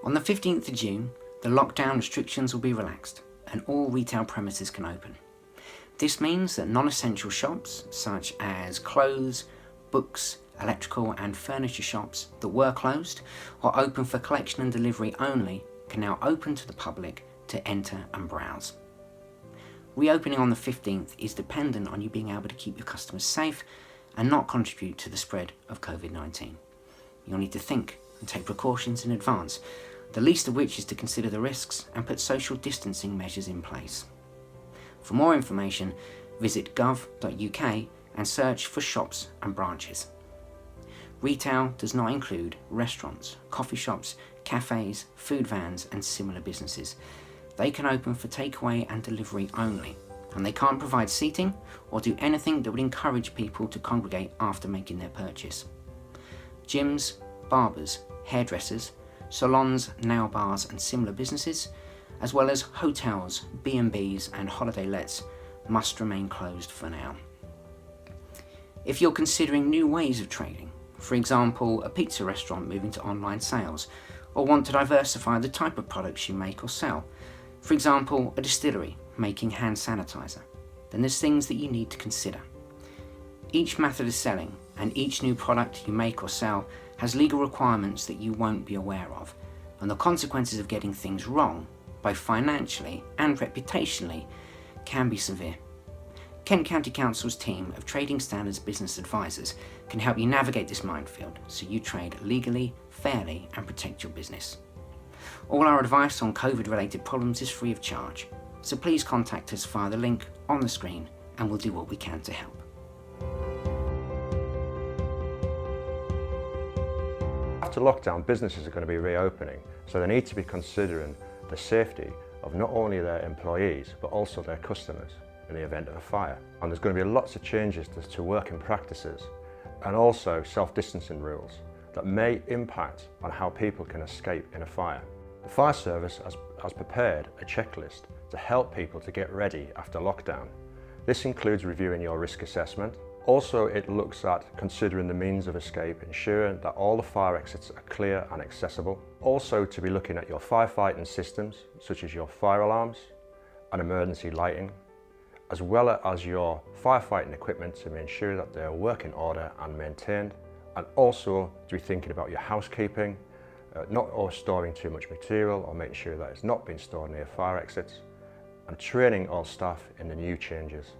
On the 15th of June, the lockdown restrictions will be relaxed and all retail premises can open. This means that non-essential shops such as clothes, books, electrical and furniture shops that were closed or open for collection and delivery only can now open to the public to enter and browse. Reopening on the 15th is dependent on you being able to keep your customers safe and not contribute to the spread of COVID-19. You'll need to think and take precautions in advance, the least of which is to consider the risks and put social distancing measures in place. For more information, visit gov.uk and search for shops and branches. Retail does not include restaurants, coffee shops, cafes, food vans and similar businesses. They can open for takeaway and delivery only, and they can't provide seating or do anything that would encourage people to congregate after making their purchase. Gyms, barbers, hairdressers, salons, nail bars and similar businesses, as well as hotels, B&Bs and holiday lets must remain closed for now. If you're considering new ways of trading, for example a pizza restaurant moving to online sales, or want to diversify the type of products you make or sell, for example a distillery making hand sanitizer, then there's things that you need to consider. Each method of selling and each new product you make or sell has legal requirements that you won't be aware of, and the consequences of getting things wrong, both financially and reputationally, can be severe. Kent County Council's team of Trading Standards Business Advisors can help you navigate this minefield so you trade legally, fairly and protect your business. All our advice on COVID-related problems is free of charge, so please contact us via the link on the screen and we'll do what we can to help. After lockdown, businesses are going to be reopening, so they need to be considering the safety of not only their employees but also their customers in the event of a fire. And there's going to be lots of changes to working practices and also self-distancing rules that may impact on how people can escape in a fire. The fire service has prepared a checklist to help people to get ready after lockdown. This includes reviewing your risk assessment. Also, it looks at considering the means of escape, ensuring that all the fire exits are clear and accessible. Also to be looking at your firefighting systems, such as your fire alarms and emergency lighting, as well as your firefighting equipment to ensure that they are working order and maintained. And also to be thinking about your housekeeping, not storing too much material or making sure that it's not being stored near fire exits, and training all staff in the new changes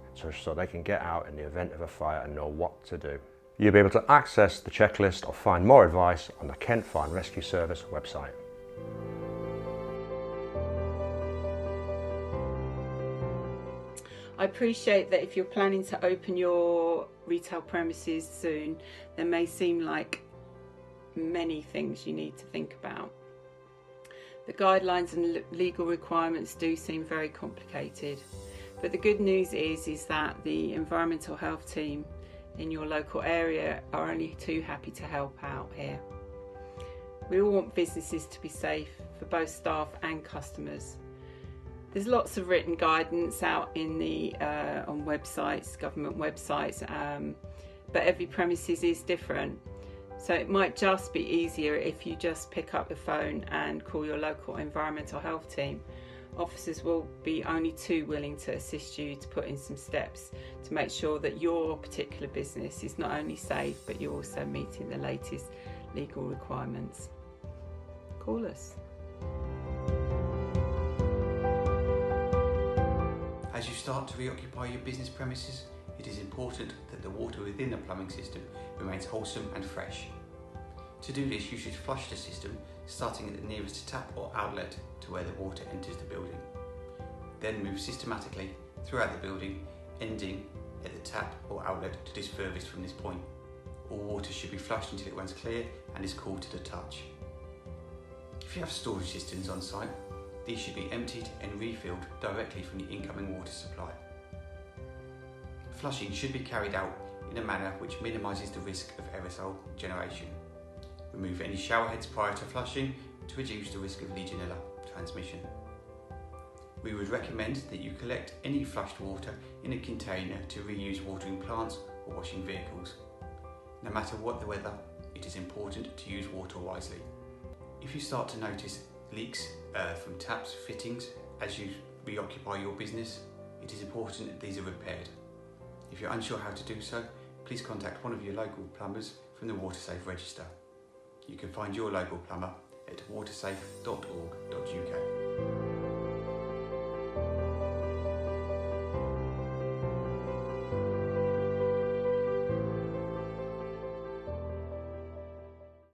so they can get out in the event of a fire and know what to do. You'll be able to access the checklist or find more advice on the Kent Fire and Rescue Service website. I appreciate that if you're planning to open your retail premises soon, there may seem like many things you need to think about. The guidelines and legal requirements do seem very complicated, but the good news is that the environmental health team in your local area are only too happy to help out here. We all want businesses to be safe for both staff and customers. There's lots of written guidance out in the on websites, government websites, but every premises is different. So it might just be easier if you just pick up the phone and call your local environmental health team. Officers will be only too willing to assist you to put in some steps to make sure that your particular business is not only safe, but you're also meeting the latest legal requirements. Call us. As you start to reoccupy your business premises, it is important that the water within the plumbing system remains wholesome and fresh. To do this, you should flush the system, starting at the nearest tap or outlet to where the water enters the building. Then move systematically throughout the building, ending at the tap or outlet that is furthest from this point. All water should be flushed until it runs clear and is cool to the touch. If you have storage systems on site, these should be emptied and refilled directly from the incoming water supply. Flushing should be carried out in a manner which minimises the risk of aerosol generation. Remove any shower heads prior to flushing to reduce the risk of Legionella transmission. We would recommend that you collect any flushed water in a container to reuse watering plants or washing vehicles. No matter what the weather, it is important to use water wisely. If you start to notice leaks from taps, fittings as you reoccupy your business, it is important that these are repaired. If you're unsure how to do so, please contact one of your local plumbers from the WaterSafe register. You can find your local plumber at watersafe.org.uk.